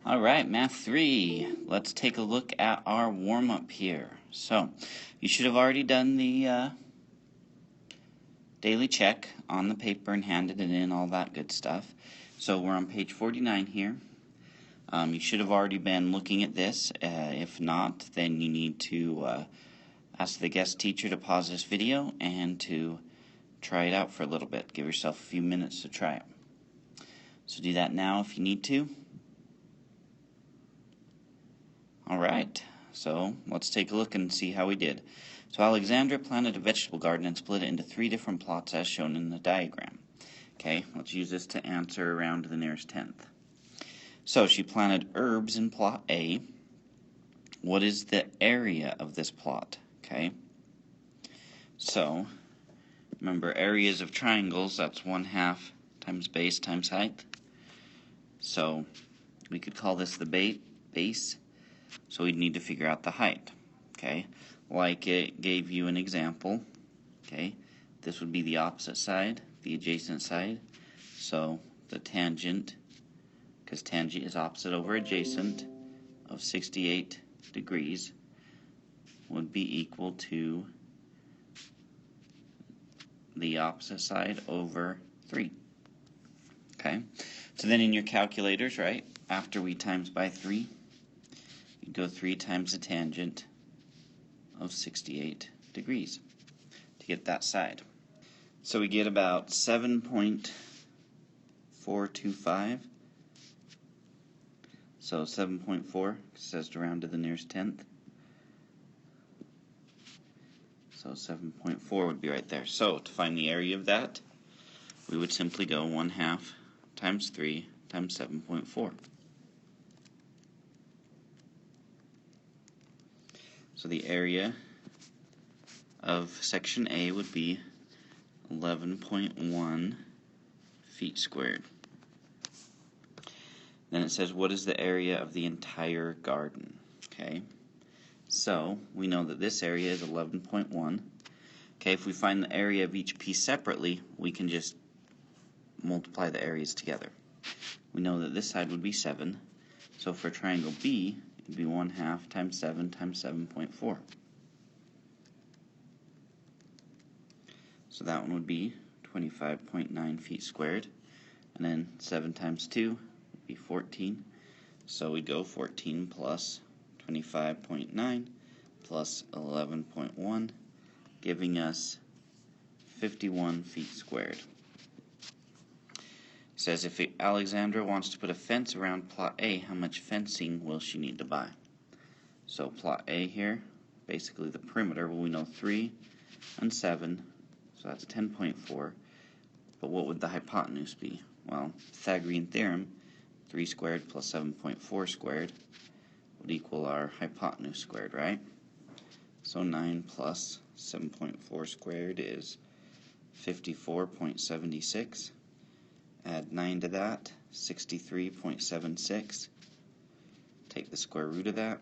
All right, Math 3. Let's take a look at our warm-up here. So, you should have already done the daily check on the paper and handed it in, all that good stuff. So we're on page 49 here. You should have already been looking at this. If not, then you need to ask the guest teacher to pause this video and to try it out for a little bit. Give yourself a few minutes to try it. So do that now if you need to. Alright, so let's take a look and see how we did. So Alexandra planted a vegetable garden and split it into 3 different plots as shown in the diagram. Okay, let's use this to answer around to the nearest tenth. So she planted herbs in plot A. What is the area of this plot? Okay, so remember areas of triangles, that's 1/2 times base times height. So we could call this the base. So we'd need to figure out the height, okay? Like it gave you an example, okay? This would be the opposite side, the adjacent side. So the tangent, because tangent is opposite over adjacent, of 68 degrees would be equal to the opposite side over 3. Okay? So then in your calculators, right, after we times by 3, you go 3 times the tangent of 68 degrees to get that side. So we get about 7.425. So 7.4 says to round to the nearest tenth. So 7.4 would be right there. So to find the area of that, we would simply go 1/2 times 3 times 7.4. So the area of section A would be 11.1 feet squared. Then it says, what is the area of the entire garden? Okay, so we know that this area is 11.1. Okay, if we find the area of each piece separately, we can just multiply the areas together. We know that this side would be 7. So for triangle B, it would be 1/2 times 7 times 7.4. So that one would be 25.9 feet squared. And then 7 times 2 would be 14. So we'd go 14 plus 25.9 plus 11.1, giving us 51 feet squared. It says if Alexandra wants to put a fence around plot A, how much fencing will she need to buy? So plot A here, basically the perimeter, well, we know 3 and 7, so that's 10.4. But what would the hypotenuse be? Well, Pythagorean theorem, 3 squared plus 7.4 squared would equal our hypotenuse squared, right? So 9 plus 7.4 squared is 54.76. Add 9 to that, 63.76. Take the square root of that.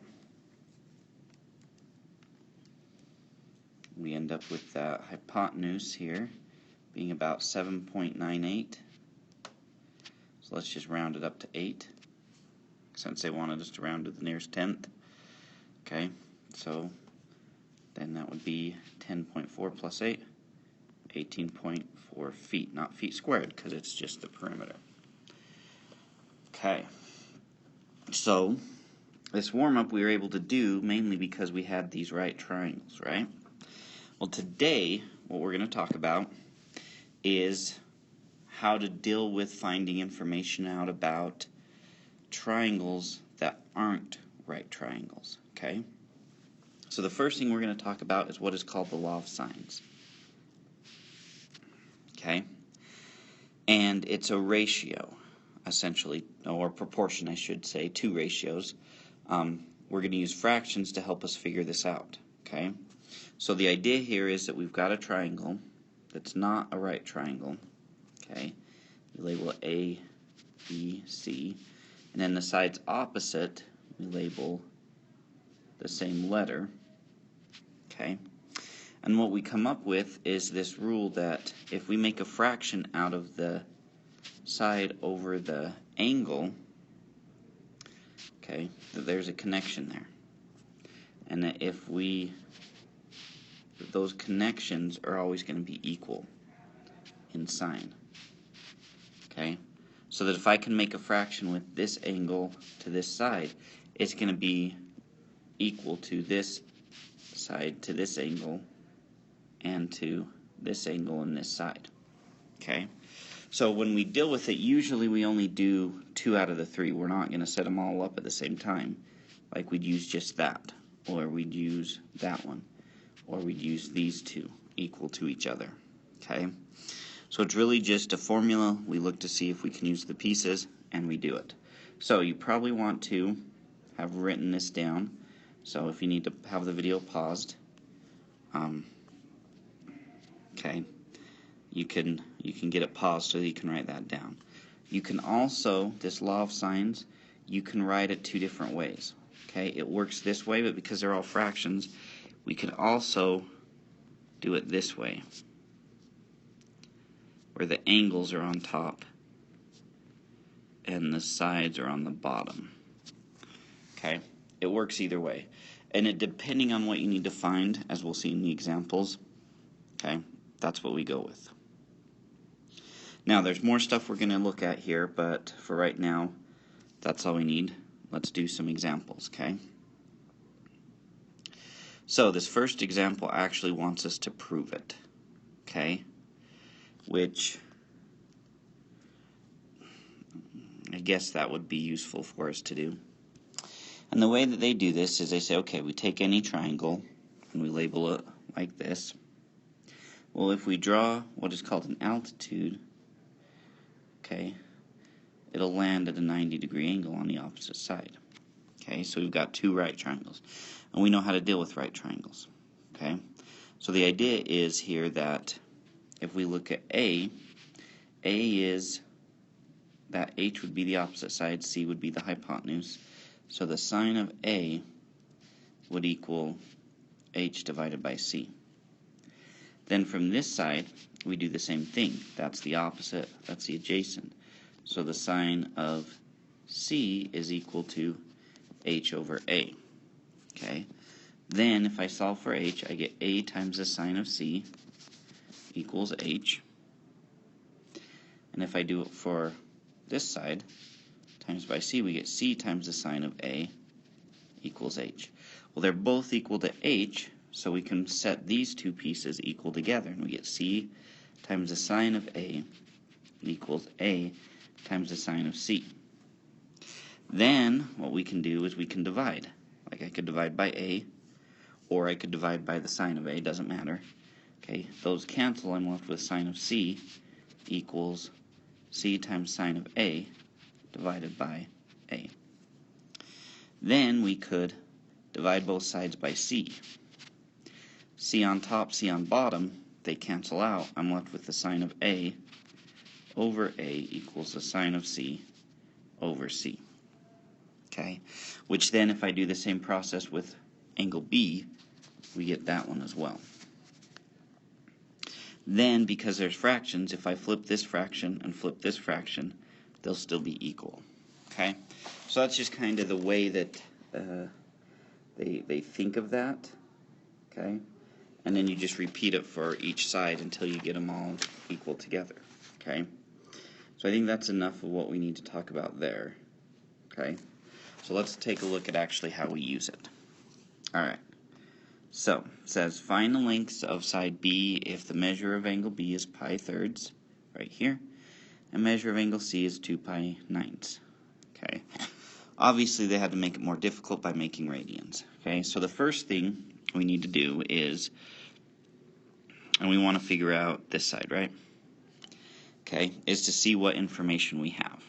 We end up with that hypotenuse here being about 7.98. So let's just round it up to 8, since they wanted us to round to the nearest tenth. Okay, so then that would be 10.4 plus 8, 18.4 feet, not feet squared, because it's just the perimeter. Okay, so this warm-up we were able to do mainly because we had these right triangles, right? Well, today what we're going to talk about is how to deal with finding information out about triangles that aren't right triangles, okay? So the first thing we're going to talk about is what is called the law of sines. Okay? And it's a ratio, essentially, or proportion, I should say, 2 ratios. We're going to use fractions to help us figure this out, okay? So the idea here is that we've got a triangle that's not a right triangle, okay? We label it A, B, C. And then the sides opposite, we label the same letter, okay? And what we come up with is this rule that if we make a fraction out of the side over the angle, okay, that there's a connection there. And that those connections are always going to be equal in sign. Okay? So that if I can make a fraction with this angle to this side, it's going to be equal to this side to this angle and to this angle and this side. Okay? So when we deal with it, usually we only do 2 out of the 3. We're not going to set them all up at the same time. Like we'd use just that, or we'd use that one, or we'd use these two equal to each other. Okay? So it's really just a formula. We look to see if we can use the pieces, and we do it. So you probably want to have written this down. So if you need to have the video paused, okay, you can get it paused so that you can write that down. You can also, this law of sines, you can write it 2 different ways. Okay, it works this way, but because they're all fractions, we can also do it this way, where the angles are on top and the sides are on the bottom. Okay, it works either way. And it, depending on what you need to find, as we'll see in the examples, okay, that's what we go with. Now, there's more stuff we're going to look at here, but for right now, that's all we need. Let's do some examples, okay? So this first example actually wants us to prove it, okay? Which I guess that would be useful for us to do. And the way that they do this is they say, okay, we take any triangle and we label it like this. Well, if we draw what is called an altitude, okay, it'll land at a 90-degree angle on the opposite side. Okay, so we've got 2 right triangles. And we know how to deal with right triangles. Okay, so the idea is here that if we look at A is that H would be the opposite side, C would be the hypotenuse. So the sine of A would equal H divided by C. Then from this side, we do the same thing. That's the opposite, that's the adjacent. So the sine of C is equal to H over A. Okay. Then if I solve for H, I get A times the sine of C equals H. And if I do it for this side, times by C, we get C times the sine of A equals H. Well, they're both equal to H, so we can set these 2 pieces equal together, and we get C times the sine of A equals A times the sine of C. Then what we can do is we can divide. Like I could divide by A, or I could divide by the sine of A, doesn't matter. Okay, those cancel, I'm left with sine of C equals C times sine of A divided by A. Then we could divide both sides by C. C on top, C on bottom, they cancel out. I'm left with the sine of A over A equals the sine of C over C. Okay, which then if I do the same process with angle B, we get that one as well. Then, because there's fractions, if I flip this fraction and flip this fraction, they'll still be equal. Okay, so that's just kind of the way that they think of that. Okay, and then you just repeat it for each side until you get them all equal together. Okay, so I think that's enough of what we need to talk about there. Okay, so let's take a look at actually how we use it. All right. So, it says, find the lengths of side B if the measure of angle B is pi thirds, right here, and measure of angle C is 2 pi ninths. Okay. Obviously, they had to make it more difficult by making radians. Okay, so the first thing we need to do is, and we want to figure out this side, right? Okay, is to see what information we have.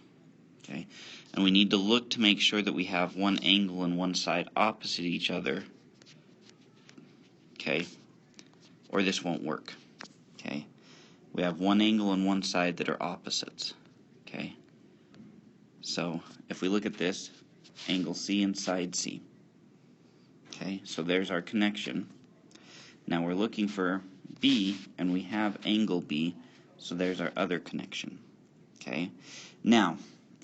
Okay, and we need to look to make sure that we have one angle and one side opposite each other. Okay, or this won't work. Okay, we have one angle and one side that are opposites. Okay, so if we look at this, angle C and side C. Okay, so there's our connection. Now we're looking for B, and we have angle B, so there's our other connection. Okay, now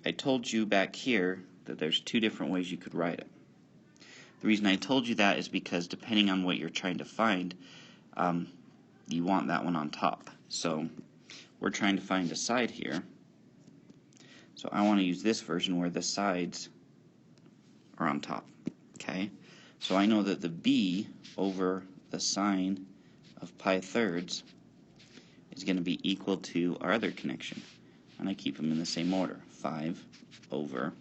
I told you back here that there's two different ways you could write it. The reason I told you that is because depending on what you're trying to find, you want that one on top. So we're trying to find a side here. So I want to use this version where the sides are on top. Okay? So I know that the b over the sine of pi thirds is going to be equal to our other connection. And I keep them in the same order. 5 over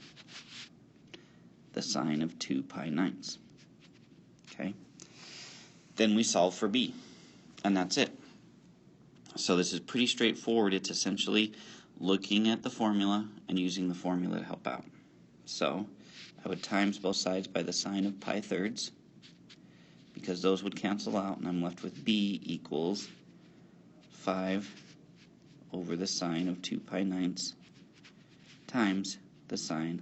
the sine of 2 pi ninths. Okay? Then we solve for b. And that's it. So this is pretty straightforward. It's essentially looking at the formula and using the formula to help out. So I would times both sides by the sine of pi thirds, because those would cancel out, and I'm left with b equals 5 over the sine of 2 pi ninths times the sine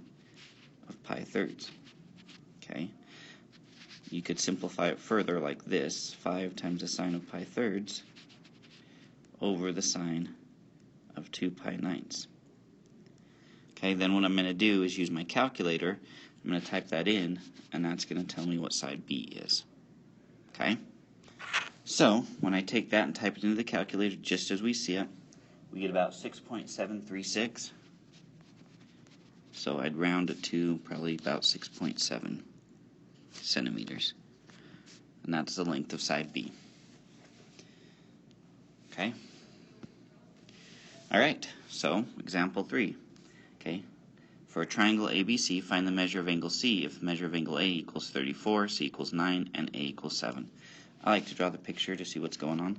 of pi thirds. Okay? You could simplify it further like this: 5 times the sine of pi thirds over the sine of 2 pi ninths. Okay, then what I'm going to do is use my calculator. I'm going to type that in, and that's going to tell me what side b is. Okay? So, when I take that and type it into the calculator just as we see it, we get about 6.736. So I'd round it to probably about 6.7 centimeters. And that's the length of side b. Okay? Alright, so example 3. Okay, for a triangle ABC, find the measure of angle C if the measure of angle A equals 34, C equals 9, and A equals 7. I like to draw the picture to see what's going on.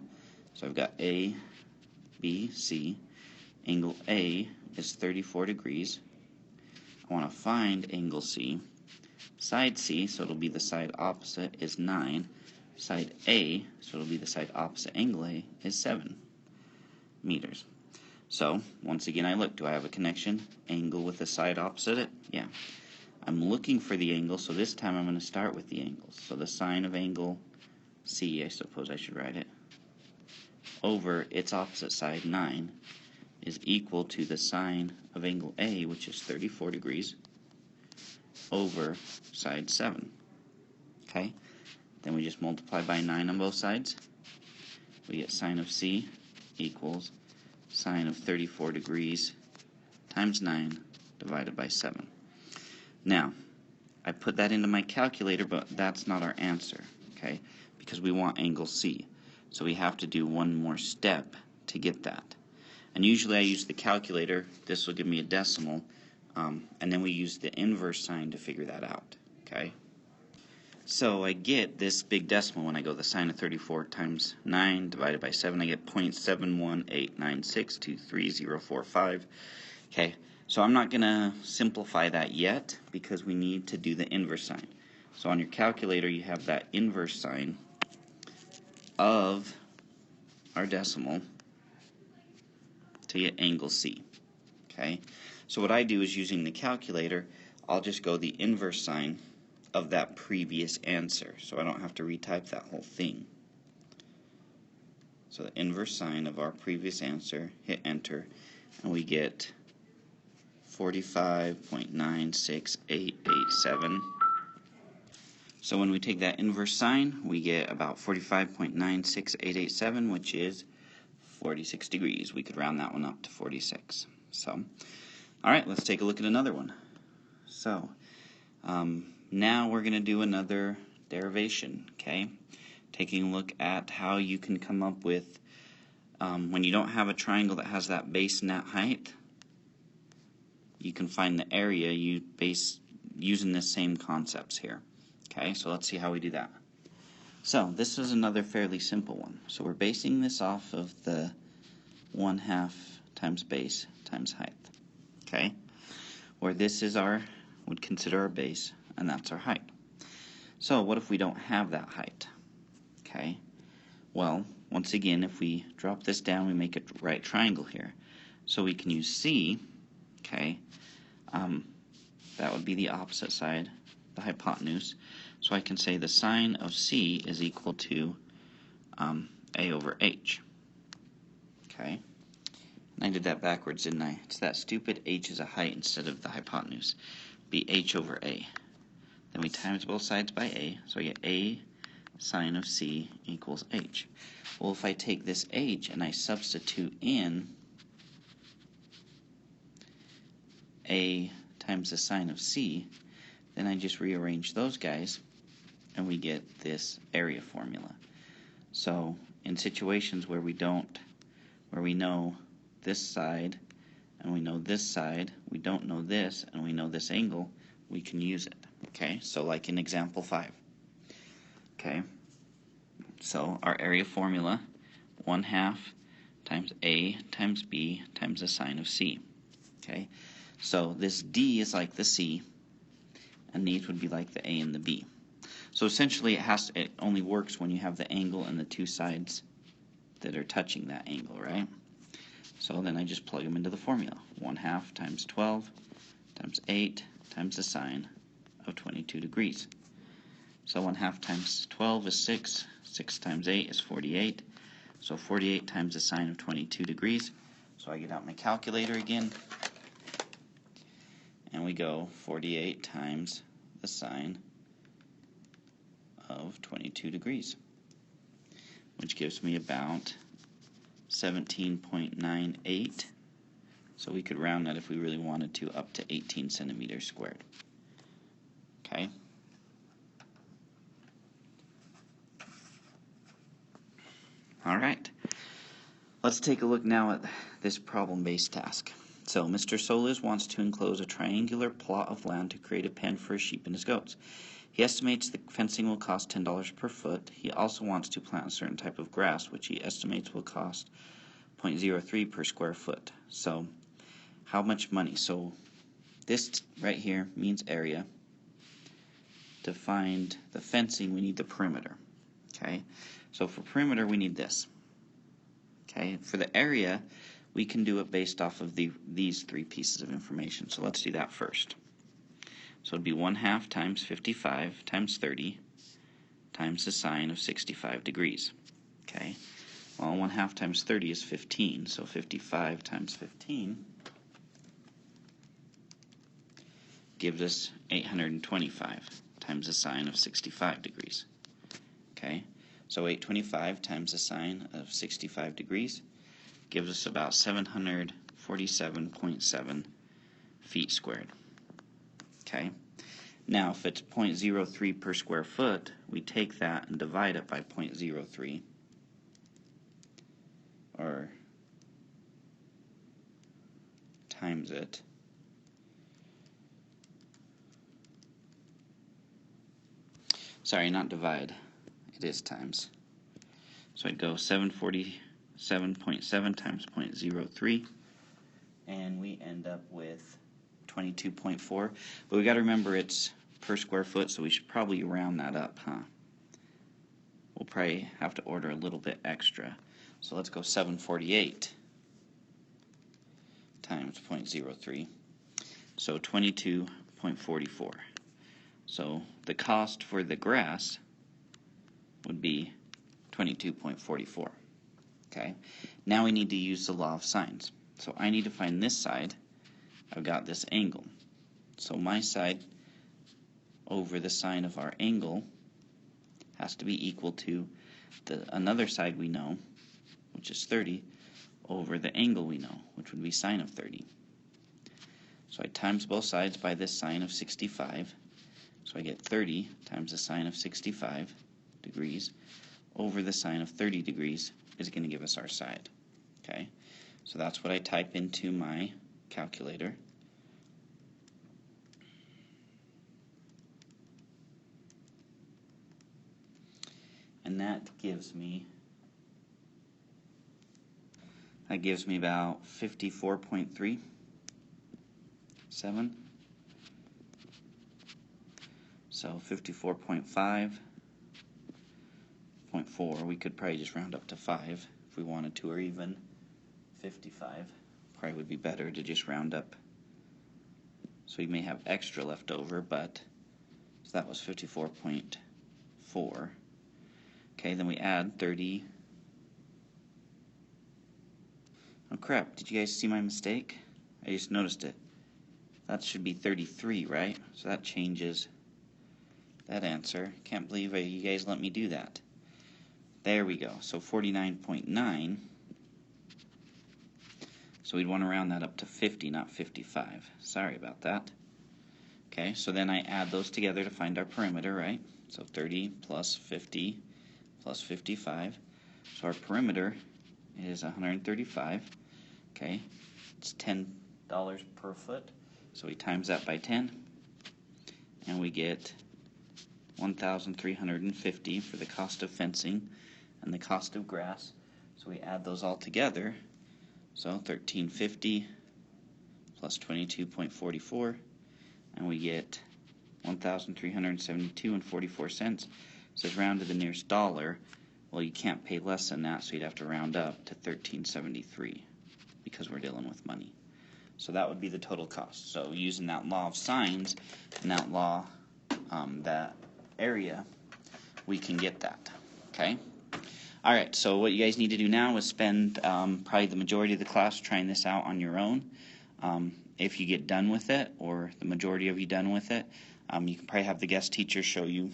So I've got A, B, C. Angle A is 34 degrees. I want to find angle C. Side C, so it'll be the side opposite, is 9. Side A, so it'll be the side opposite angle A, is 7 meters. So, once again I look, do I have a connection? Angle with the side opposite it? Yeah. I'm looking for the angle, so this time I'm going to start with the angles. So the sine of angle C, I suppose I should write it, over its opposite side, 9, is equal to the sine of angle A, which is 34 degrees, over side 7. Okay? Then we just multiply by 9 on both sides. We get sine of C equals sine of 34 degrees times 9 divided by 7. Now, I put that into my calculator, but that's not our answer, okay? Because we want angle C. So we have to do one more step to get that. And usually I use the calculator. This will give me a decimal, and then we use the inverse sign to figure that out, okay? So I get this big decimal when I go the sine of 34 times 9 divided by 7. I get 0.7189623045. Okay, so I'm not going to simplify that yet because we need to do the inverse sign. So on your calculator you have that inverse sign of our decimal to get angle C. Okay, so what I do is using the calculator, I'll just go the inverse sign of that previous answer, so I don't have to retype that whole thing. So the inverse sign of our previous answer, hit enter, and we get 45.96887. So when we take that inverse sign, we get about 45.96887, which is 46 degrees. We could round that one up to 46. So, alright, let's take a look at another one. So, now we're going to do another derivation, okay? Taking a look at how you can come up with, when you don't have a triangle that has that base and that height, you can find the area using the same concepts here. Okay, so let's see how we do that. So this is another fairly simple one. So we're basing this off of the 1/2 times base times height. Okay, where this is would consider our base, and that's our height. So what if we don't have that height? Okay, well, once again, if we drop this down, we make a right triangle here. So we can use C, okay, that would be the opposite side, the hypotenuse. So I can say the sine of C is equal to A over H. Okay, and I did that backwards, didn't I? It's that stupid H is a height instead of the hypotenuse. be h over a. Then we times both sides by a, so I get a sine of c equals h. Well, if I take this h and I substitute in a times the sine of c, then I just rearrange those guys and we get this area formula. So in situations where we know this side and we know this side, we don't know this and we know this angle, we can use it. Okay, so like in example 5. Okay, so our area formula, 1/2 times a times b times the sine of c. Okay, so this d is like the c, and these would be like the a and the b. So essentially it only works when you have the angle and the two sides that are touching that angle, right? So then I just plug them into the formula. 1/2 times 12 times 8 times the sine of 22 degrees. So 1/2 times 12 is 6. 6 times 8 is 48. So 48 times the sine of 22 degrees. So I get out my calculator again, and we go 48 times the sine of 22 degrees, which gives me about 17.98. So we could round that if we really wanted to up to 18 centimeters squared. Okay. All right. Let's take a look now at this problem-based task. So Mr. Solis wants to enclose a triangular plot of land to create a pen for his sheep and his goats. He estimates the fencing will cost $10 per foot. He also wants to plant a certain type of grass, which he estimates will cost 0.03 per square foot. So how much money? So this right here means area. To find the fencing, we need the perimeter. Okay, so for perimeter, we need this. Okay, for the area, we can do it based off of these three pieces of information. So let's do that first. So it would be 1/2 times 55 times 30 times the sine of 65 degrees. Okay, well, 1/2 times 30 is 15, so 55 times 15 gives us 825 times the sine of 65 degrees. Okay, so 825 times the sine of 65 degrees gives us about 747.7 feet squared. Okay, now if it's 0.03 per square foot, we take that and divide it by 0.03, or times it. Sorry, not divide. It is times. So I'd go 747.7 times 0.03, and we end up with 22.4. But we got to remember it's per square foot, so we should probably round that up, huh? We'll probably have to order a little bit extra. So let's go 748 times 0.03. So 22.44. So the cost for the grass would be 22.44. Okay, now we need to use the law of sines. So I need to find this side. I've got this angle. So my side over the sine of our angle has to be equal to another side we know, which is 30, over the angle we know, which would be sine of 30. So I times both sides by this sine of 65. So I get 30 times the sine of 65 degrees over the sine of 30 degrees is going to give us our side. Okay, so that's what I type into my calculator. And that gives me about 54.37. So 54.5.4, we could probably just round up to 5 if we wanted to, or even 55. Probably would be better to just round up. So we may have extra left over, but so that was 54.4. Okay, then we add 30. Oh crap, did you guys see my mistake? I just noticed it. that should be 33, right? So that changes that answer. Can't believe you guys let me do that. There we go. So 49.9. So we'd want to round that up to 50, not 55. Sorry about that. Okay, so then I add those together to find our perimeter, right? So 30 plus 50 plus 55. So our perimeter is 135. Okay, it's $10 per foot. So we times that by 10, and we get 1,350 for the cost of fencing and the cost of grass. So we add those all together. So 1,350 plus 22.44, and we get 1,372 and 44 cents. It says round to the nearest dollar. Well, you can't pay less than that, so you'd have to round up to 1,373 because we're dealing with money. So that would be the total cost. So using that law of signs and that law, that area, we can get that. Okay? Alright, so what you guys need to do now is spend probably the majority of the class trying this out on your own. If you get done with it, or the majority of you done with it, you can probably have the guest teacher show you,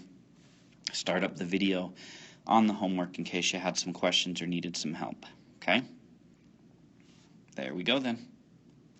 start up the video on the homework in case you had some questions or needed some help. Okay? There we go then.